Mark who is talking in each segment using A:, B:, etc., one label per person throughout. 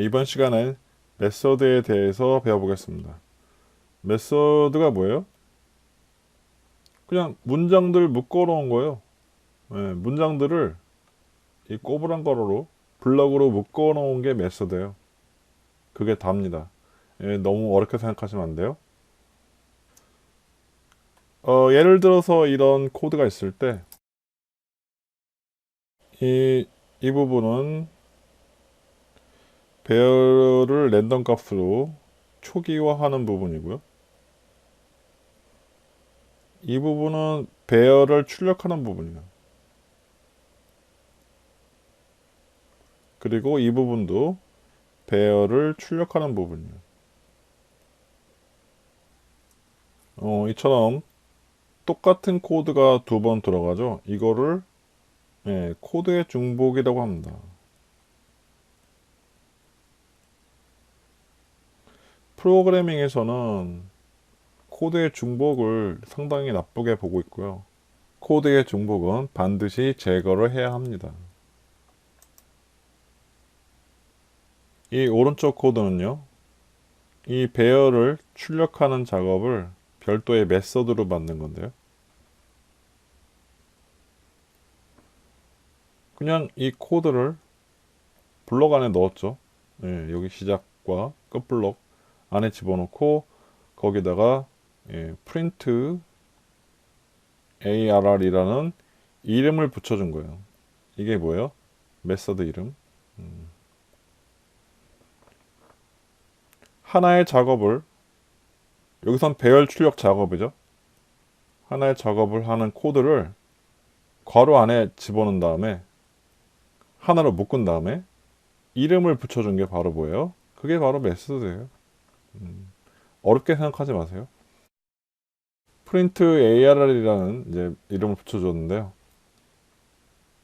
A: 이번 시간엔 메서드에 대해서 배워보겠습니다. 메서드가 뭐예요? 그냥 문장들 묶어 놓은 거예요. 문장들을 이 꼬부랑 가로로 블럭으로 묶어 놓은 게 메서드예요. 그게 답니다. 너무 어렵게 생각하시면 안 돼요. 예를 들어서 이런 코드가 있을 때 이 부분은 배열을 랜덤 값으로 초기화하는 부분이고요. 이 부분은 배열을 출력하는 부분이에요. 그리고 이 부분도 배열을 출력하는 부분이에요. 이처럼 똑같은 코드가 두 번 들어가죠. 이거를 코드의 중복이라고 합니다. 프로그래밍에서는 코드의 중복을 상당히 나쁘게 보고 있고요. 코드의 중복은 반드시 제거를 해야 합니다. 이 오른쪽 코드는요, 이 배열을 출력하는 작업을 별도의 메서드로 만든 건데요. 그냥 이 코드를 블록 안에 넣었죠. 여기 시작과 끝 블록 안에 집어넣고 거기다가 프린트 arr이라는 이름을 붙여준 거예요. 이게 뭐예요? 메서드 이름. 하나의 작업을, 여기선 배열 출력 작업이죠. 하나의 작업을 하는 코드를 괄호 안에 집어넣은 다음에 하나로 묶은 다음에 이름을 붙여준 게 바로 뭐예요? 그게 바로 메서드예요. 어렵게 생각하지 마세요. 프린트 arr이라는 이제 이름을 붙여줬는데요.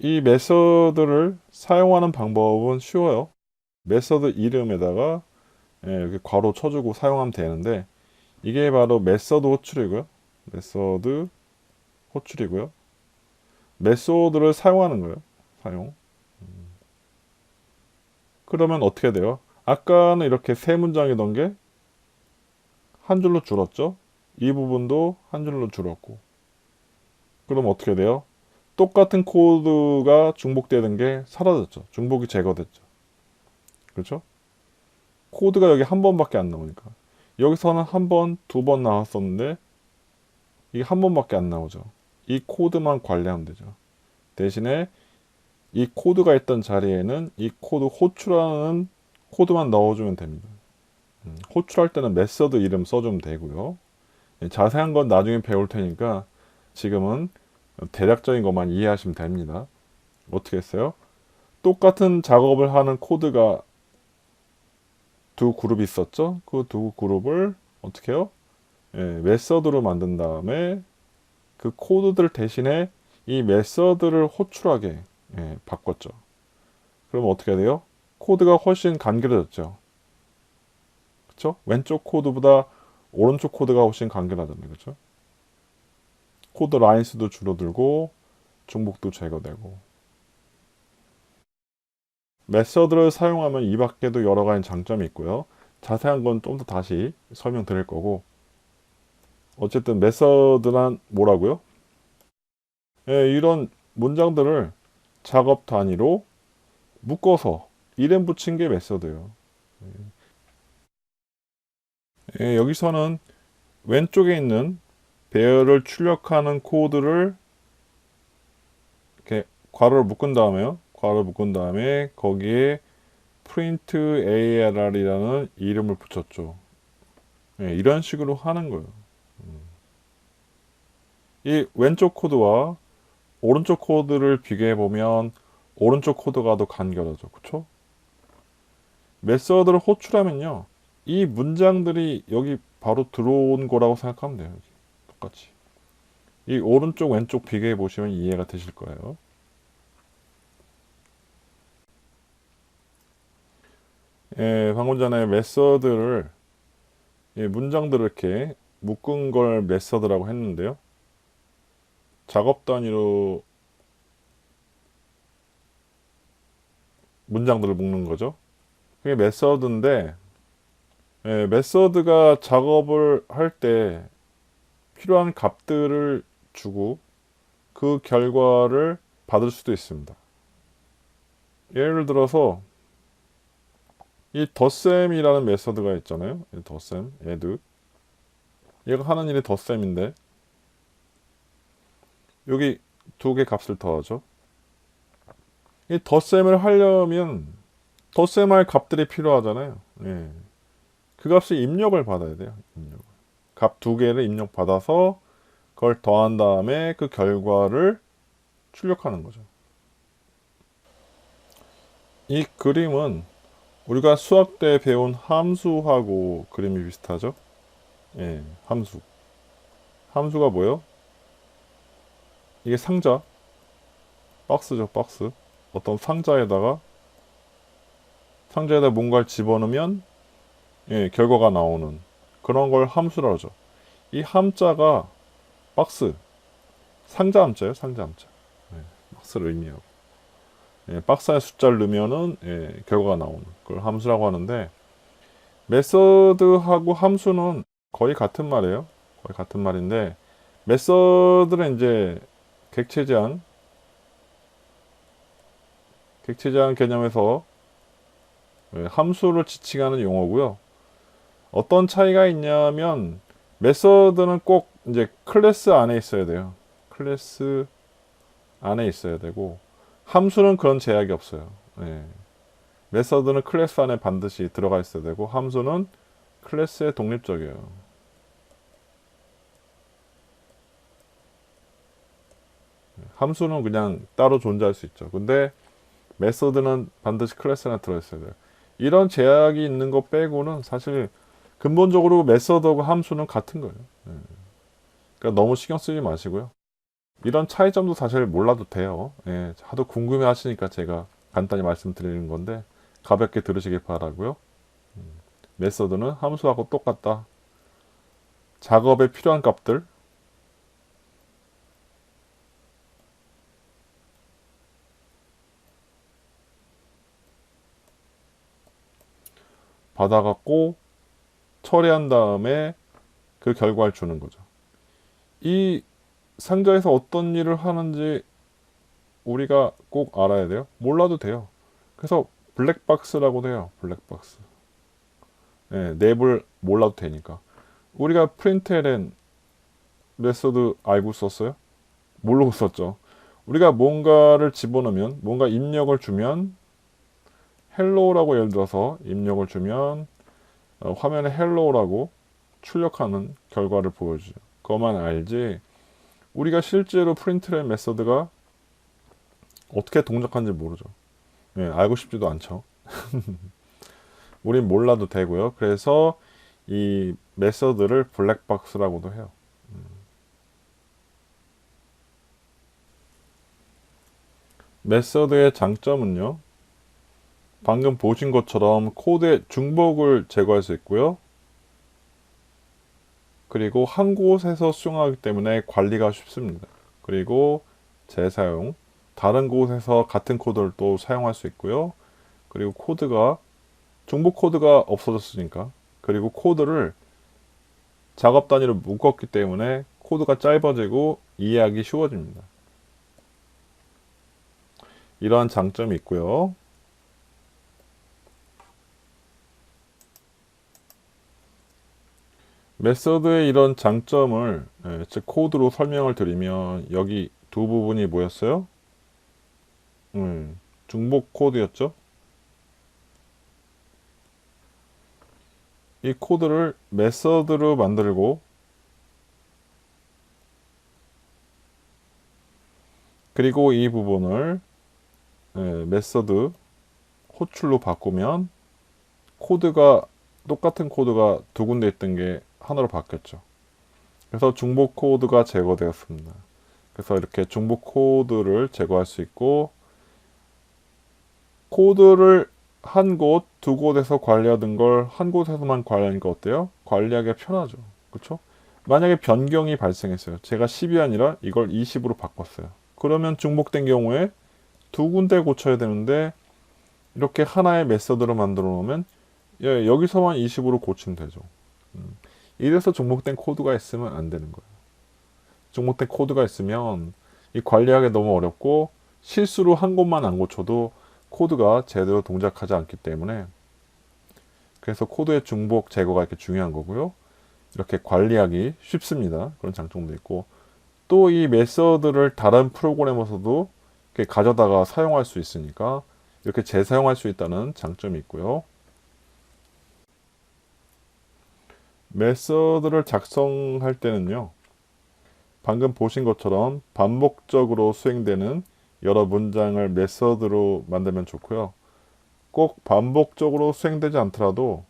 A: 이 메서드를 사용하는 방법은 쉬워요. 메서드 이름에다가 이렇게 괄호 쳐주고 사용하면 되는데 이게 바로 메서드 호출이고요. 메서드 호출이고요. 메소드를 사용하는 거예요. 사용. 그러면 어떻게 돼요? 아까는 이렇게 세 문장이던 게 한 줄로 줄었죠. 이 부분도 한 줄로 줄었고. 그럼 어떻게 돼요? 똑같은 코드가 중복되는 게 사라졌죠. 중복이 제거됐죠. 그렇죠? 코드가 여기 한 번밖에 안 나오니까. 여기서는 한 번, 두 번 나왔었는데 이게 한 번밖에 안 나오죠. 이 코드만 관리하면 되죠. 대신에 이 코드가 있던 자리에는 이 코드 호출하는 코드만 넣어주면 됩니다. 호출할 때는 메서드 이름 써주면 되고요. 자세한 건 나중에 배울 테니까 지금은 대략적인 것만 이해하시면 됩니다. 어떻게 했어요? 똑같은 작업을 하는 코드가 두 그룹이 있었죠? 그 두 그룹을 어떻게 해요? 메서드로 만든 다음에 그 코드들 대신에 이 메서드를 호출하게 바꿨죠. 그럼 어떻게 돼요? 코드가 훨씬 간결해졌죠. 그렇죠? 왼쪽 코드보다 오른쪽 코드가 훨씬 간결하잖아요. 그렇죠? 코드 라인 수도 줄어들고 중복도 제거되고. 메서드를 사용하면 이 밖에도 여러 가지 장점이 있고요. 자세한 건 좀 더 다시 설명드릴 거고. 어쨌든 메서드란 뭐라고요? 이런 문장들을 작업 단위로 묶어서 이름 붙인 게 메서드예요. 여기서는 왼쪽에 있는 배열을 출력하는 코드를 이렇게 괄호를 묶은 다음에요. 괄호 묶은 다음에 거기에 print arr이라는 이름을 붙였죠. 이런 식으로 하는 거예요. 이 왼쪽 코드와 오른쪽 코드를 비교해 보면 오른쪽 코드가 더 간결하죠. 그렇죠? 메서드를 호출하면요. 이 문장들이 여기 바로 들어온 거라고 생각하면 돼요. 여기. 똑같이. 이 오른쪽 왼쪽 비교해 보시면 이해가 되실 거예요. 방금 전에 메서드를 문장들을 이렇게 묶은 걸 메서드라고 했는데요. 작업 단위로 문장들을 묶는 거죠. 그게 메서드인데, 메서드가 작업을 할 때 필요한 값들을 주고 그 결과를 받을 수도 있습니다. 예를 들어서 이 덧셈이라는 메서드가 있잖아요. 이 덧셈, add. 얘가 하는 일이 덧셈인데 여기 두 개 값을 더하죠. 이 덧셈을 하려면 덧셈할 값들이 필요하잖아요. 예. 그 값이 입력을 받아야 돼요. 입력을. 값 두 개를 입력 받아서 그걸 더한 다음에 그 결과를 출력하는 거죠. 이 그림은 우리가 수학 때 배운 함수하고 그림이 비슷하죠? 예, 함수. 함수가 뭐예요? 이게 상자, 박스죠, 박스. 어떤 상자에다 뭔가를 집어넣으면 예, 결과가 나오는 그런 걸 함수라 하죠. 이 함자가 박스, 상자 함자예요, 상자 함자. 예, 박스를 의미하고. 예, 박스에 숫자를 넣으면은 예, 결과가 나오는 그걸 함수라고 하는데 메서드하고 함수는 거의 같은 말이에요. 거의 같은 말인데 메서드는 이제 객체 제한 개념에서 예, 함수를 지칭하는 용어고요. 어떤 차이가 있냐면 메서드는 꼭 이제 클래스 안에 있어야 돼요. 클래스 안에 있어야 되고 함수는 그런 제약이 없어요. 예. 메서드는 클래스 안에 반드시 들어가 있어야 되고 함수는 클래스에 독립적이에요. 함수는 그냥 따로 존재할 수 있죠. 근데 메서드는 반드시 클래스 안에 들어있어야 돼요. 이런 제약이 있는 거 빼고는 사실 근본적으로 메서드하고 함수는 같은 거예요. 예. 그러니까 너무 신경 쓰지 마시고요. 이런 차이점도 사실 몰라도 돼요. 예, 하도 궁금해 하시니까 제가 간단히 말씀드리는 건데 가볍게 들으시길 바라고요. 메서드는 함수하고 똑같다. 작업에 필요한 값들 받아갖고 처리한 다음에 그 결과를 주는 거죠. 이 상자에서 어떤 일을 하는지 우리가 꼭 알아야 돼요. 몰라도 돼요. 그래서 블랙박스라고도 해요. 블랙박스. 예, 내부를 몰라도 되니까. 우리가 프린트LN 메서드 알고 썼어요? 모르고 썼죠. 우리가 뭔가를 집어넣으면 뭔가 입력을 주면 헬로우라고 예를 들어서 입력을 주면 화면에 헬로우라고 출력하는 결과를 보여주죠. 그것만 알지 우리가 실제로 프린트LN 메서드가 어떻게 동작하는지 모르죠. 예, 알고 싶지도 않죠. 우린 몰라도 되고요. 그래서 이 메서드를 블랙박스라고도 해요. 메서드의 장점은요. 방금 보신 것처럼 코드의 중복을 제거할 수 있고요. 그리고 한 곳에서 수정하기 때문에 관리가 쉽습니다. 그리고 재사용, 다른 곳에서 같은 코드를 또 사용할 수 있고요. 그리고 중복 코드가 없어졌으니까. 그리고 코드를 작업 단위로 묶었기 때문에 코드가 짧아지고 이해하기 쉬워집니다. 이러한 장점이 있고요. 메서드의 이런 장점을 즉 코드로 설명을 드리면 여기 두 부분이 뭐였어요? 중복 코드였죠. 이 코드를 메서드로 만들고 그리고 이 부분을 메서드 호출로 바꾸면 똑같은 코드가 두 군데 있던 게 하나로 바뀌었죠. 그래서 중복 코드가 제거되었습니다. 그래서 이렇게 중복 코드를 제거할 수 있고 코드를 한 곳, 두 곳에서 관리하던 걸 한 곳에서만 관리하니까 어때요? 관리하기 편하죠. 그렇죠? 만약에 변경이 발생했어요. 제가 10이 아니라 이걸 20으로 바꿨어요. 그러면 중복된 경우에 두 군데 고쳐야 되는데 이렇게 하나의 메서드로 만들어 놓으면 여기서만 20으로 고치면 되죠. 이래서 중복된 코드가 있으면 안 되는 거예요. 중복된 코드가 있으면 이 관리하기 너무 어렵고 실수로 한 곳만 안 고쳐도 코드가 제대로 동작하지 않기 때문에, 그래서 코드의 중복 제거가 이렇게 중요한 거고요. 이렇게 관리하기 쉽습니다. 그런 장점도 있고, 또 이 메서드를 다른 프로그램에서도 이렇게 가져다가 사용할 수 있으니까 이렇게 재사용할 수 있다는 장점이 있고요. 메서드를 작성할 때는요, 방금 보신 것처럼 반복적으로 수행되는 여러 문장을 메서드로 만들면 좋고요. 꼭 반복적으로 수행되지 않더라도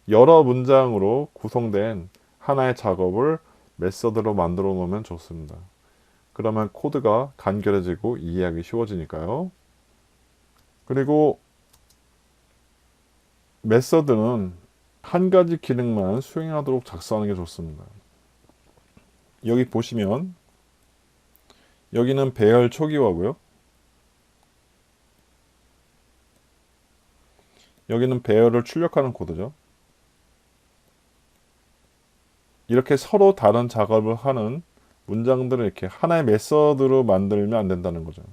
A: 여러 문장으로 구성된 하나의 작업을 메서드로 만들어 놓으면 좋습니다. 그러면 코드가 간결해지고 이해하기 쉬워지니까요. 그리고 메서드는 한 가지 기능만 수행하도록 작성하는 게 좋습니다. 여기 보시면 여기는 배열 초기화고요. 여기는 배열을 출력하는 코드죠. 이렇게 서로 다른 작업을 하는 문장들을 이렇게 하나의 메서드로 만들면 안 된다는 거죠.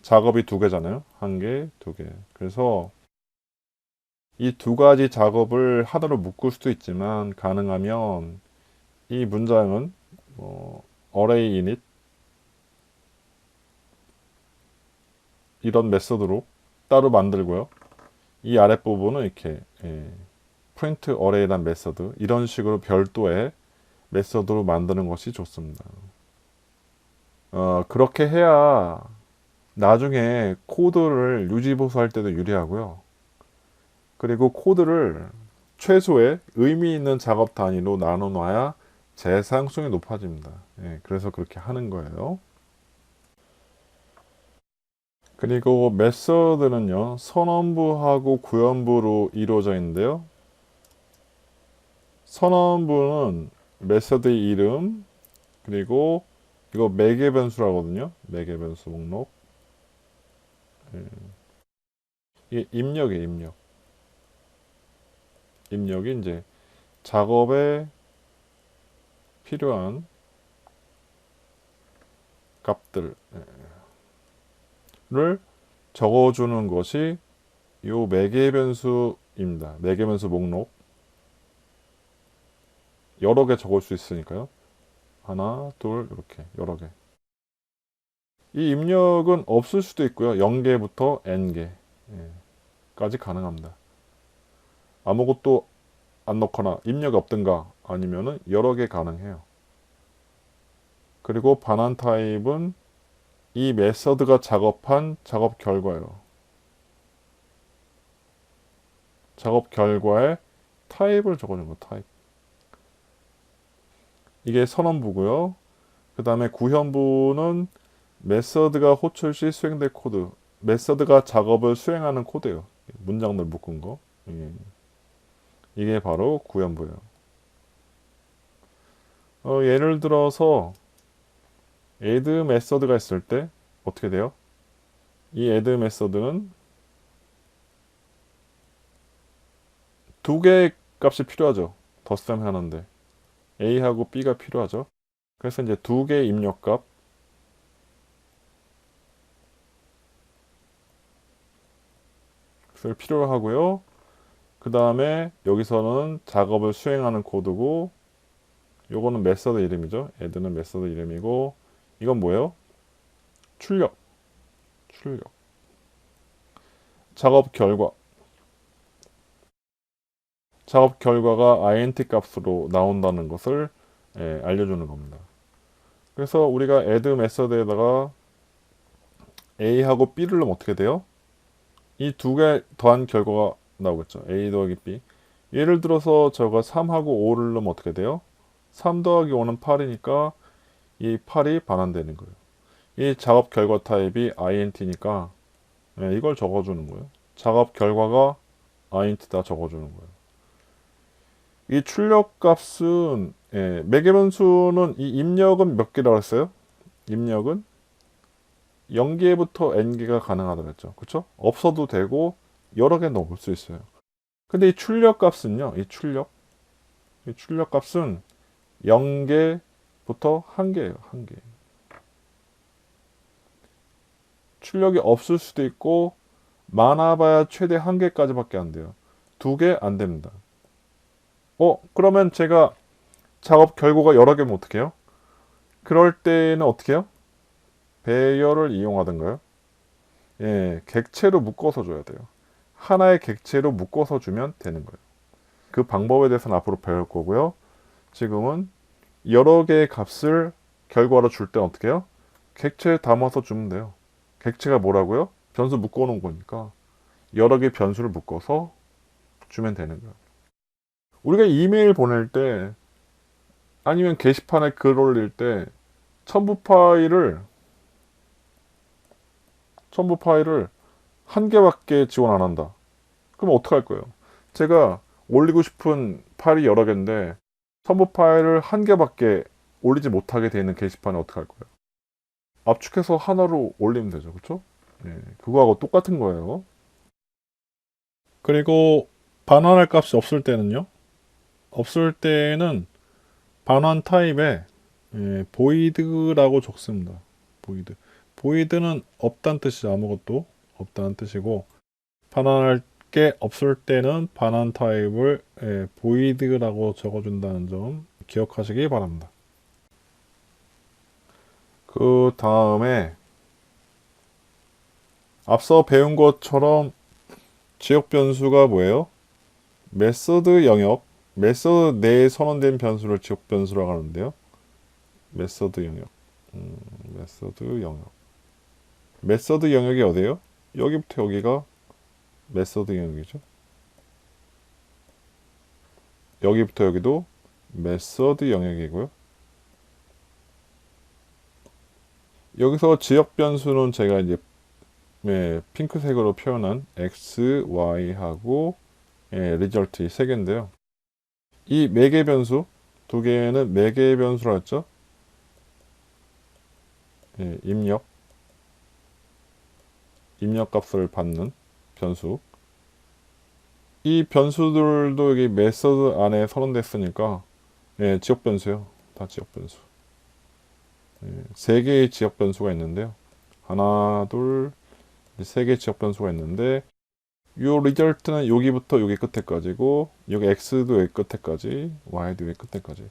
A: 작업이 두 개잖아요. 한 개, 두 개. 그래서 이 두 가지 작업을 하나로 묶을 수도 있지만, 가능하면 이 문장은 array init 이런 메서드로 따로 만들고요. 이 아랫부분은 이렇게 print array란 메서드, 이런 식으로 별도의 메서드로 만드는 것이 좋습니다. 그렇게 해야 나중에 코드를 유지보수할 때도 유리하고요. 그리고 코드를 최소의 의미 있는 작업 단위로 나눠 놔야 재사용성이 높아집니다. 그래서 그렇게 하는 거예요. 그리고 메서드는요, 선언부하고 구현부로 이루어져 있는데요. 선언부는 메서드의 이름, 그리고 이거 매개 변수라거든요. 매개 변수 목록. 이게 입력이에요, 입력. 입력이 이제 작업에 필요한 값들을 적어주는 것이 요 매개 변수입니다. 매개 변수 목록. 여러 개 적을 수 있으니까요. 하나, 둘, 이렇게 여러 개. 이 입력은 없을 수도 있고요. 0개부터 n개까지 가능합니다. 아무것도 안 넣거나 입력이 없든가 아니면은 여러 개 가능해요. 그리고 반환 타입은 이 메서드가 작업한 작업 결과예요. 작업 결과에 타입을 적어준 거, 타입. 이게 선언부고요. 그 다음에 구현부는 메서드가 호출 시 수행될 코드. 메서드가 작업을 수행하는 코드예요. 문장들 묶은 거. 이게 바로 구현부예요. 예를 들어서 add 메서드가 있을 때 어떻게 돼요? 이 add 메서드는 두 개의 값이 필요하죠. 덧셈 하는데 a하고 b가 필요하죠. 그래서 이제 두 개의 입력값, 을 필요로 하고요. 그 다음에 여기서는 작업을 수행하는 코드고, 요거는 메서드 이름이죠. add는 메서드 이름이고, 이건 뭐예요? 출력. 작업 결과. 작업 결과가 int 값으로 나온다는 것을 알려주는 겁니다. 그래서 우리가 add 메서드에다가 a하고 b를 넣으면 어떻게 돼요? 이 두 개 더한 결과가 나오겠죠. a 더하기 b. 예를 들어서 저가 3하고 5를 넣으면 어떻게 돼요? 3 더하기 5는 8이니까 이 8이 반환되는 거예요. 이 작업 결과 타입이 int니까 이걸 적어주는 거예요. 작업 결과가 int다 적어주는 거예요. 이 출력 값은 매개 변수는 이 입력은 몇 개라고 했어요? 입력은 0개부터 n개가 가능하다고 했죠. 그쵸? 없어도 되고 여러 개 넣을 수 있어요. 근데 이 출력 값은요, 이 출력 값은 0개부터 1개예요, 1개. 출력이 없을 수도 있고, 많아봐야 최대 1개까지밖에 안 돼요. 2개 안 됩니다. 그러면 제가 작업 결과가 여러 개면 어떻게 해요? 그럴 때는 어떻게 해요? 배열을 이용하던가요? 예, 객체로 묶어서 줘야 돼요. 하나의 객체로 묶어서 주면 되는 거예요. 그 방법에 대해서는 앞으로 배울 거고요. 지금은 여러 개의 값을 결과로 줄 때 어떻게 해요? 객체에 담아서 주면 돼요. 객체가 뭐라고요? 변수 묶어놓은 거니까 여러 개의 변수를 묶어서 주면 되는 거예요. 우리가 이메일 보낼 때 아니면 게시판에 글 올릴 때 첨부 파일을 한 개밖에 지원 안 한다. 그럼 어떡할 거예요? 제가 올리고 싶은 파일이 여러 개인데 첨부 파일을 한 개밖에 올리지 못하게 되어 있는 게시판에 어떡할 거예요? 압축해서 하나로 올리면 되죠. 그렇죠? 예, 그거하고 똑같은 거예요. 그리고 반환할 값이 없을 때는요? 없을 때는 반환 타입에 보이드라고 적습니다. 보이드는 없다는 뜻이죠. 아무것도 없다는 뜻이고, 반환할 게 없을 때는 반환 타입을 보이드라고 적어준다는 점 기억하시기 바랍니다. 그 다음에 앞서 배운 것처럼 지역 변수가 뭐예요? 메서드 영역, 메서드 내에 선언된 변수를 지역 변수라고 하는데요. 메서드 영역, 메서드 영역이 어디예요? 여기부터 여기가 메서드 영역이죠. 여기부터 여기도 메서드 영역이고요. 여기서 지역 변수는 제가 이제 핑크색으로 표현한 x, y하고 리절트 이 세 개인데요. 이 매개 변수 두 개는 매개 변수라 했죠. 입력 값을 받는 변수. 이 변수들도 여기 메서드 안에 선언됐으니까 지역 변수예요. 다 지역 변수. 세 개의 지역 변수가 있는데요. 하나, 둘, 세 개의 지역 변수가 있는데 요 리절트는 여기부터 여기 끝에까지고 여기 x도 여기 끝에까지, y도 여기 끝에까지.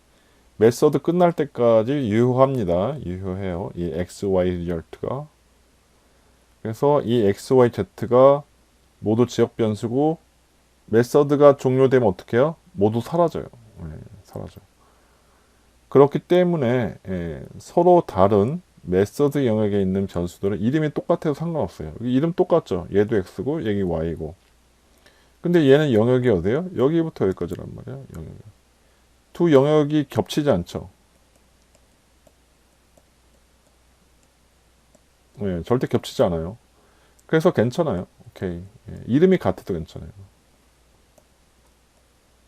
A: 메서드 끝날 때까지 유효합니다. 유효해요. 이 x, y 리절트가. 그래서 이 x, y, z가 모두 지역 변수고 메서드가 종료되면 어떻게 해요? 모두 사라져요. 사라져요. 그렇기 때문에 서로 다른 메서드 영역에 있는 변수들은 이름이 똑같아도 상관없어요. 이름 똑같죠. 얘도 x고 얘기 y고. 근데 얘는 영역이 어디예요? 여기부터 여기까지란 말이야. 영역이. 두 영역이 겹치지 않죠. 절대 겹치지 않아요. 그래서 괜찮아요. 오케이. 이름이 같아도 괜찮아요.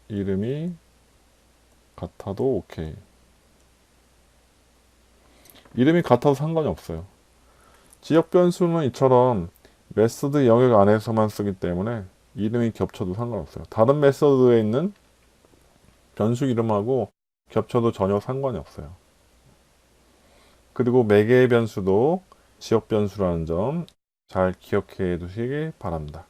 A: 이름이 같아도 오케이. 이름이 같아도 상관이 없어요. 지역 변수는 이처럼 메서드 영역 안에서만 쓰기 때문에 이름이 겹쳐도 상관없어요. 다른 메서드에 있는 변수 이름하고 겹쳐도 전혀 상관이 없어요. 그리고 매개 변수도 지역 변수라는 점 잘 기억해 두시기 바랍니다.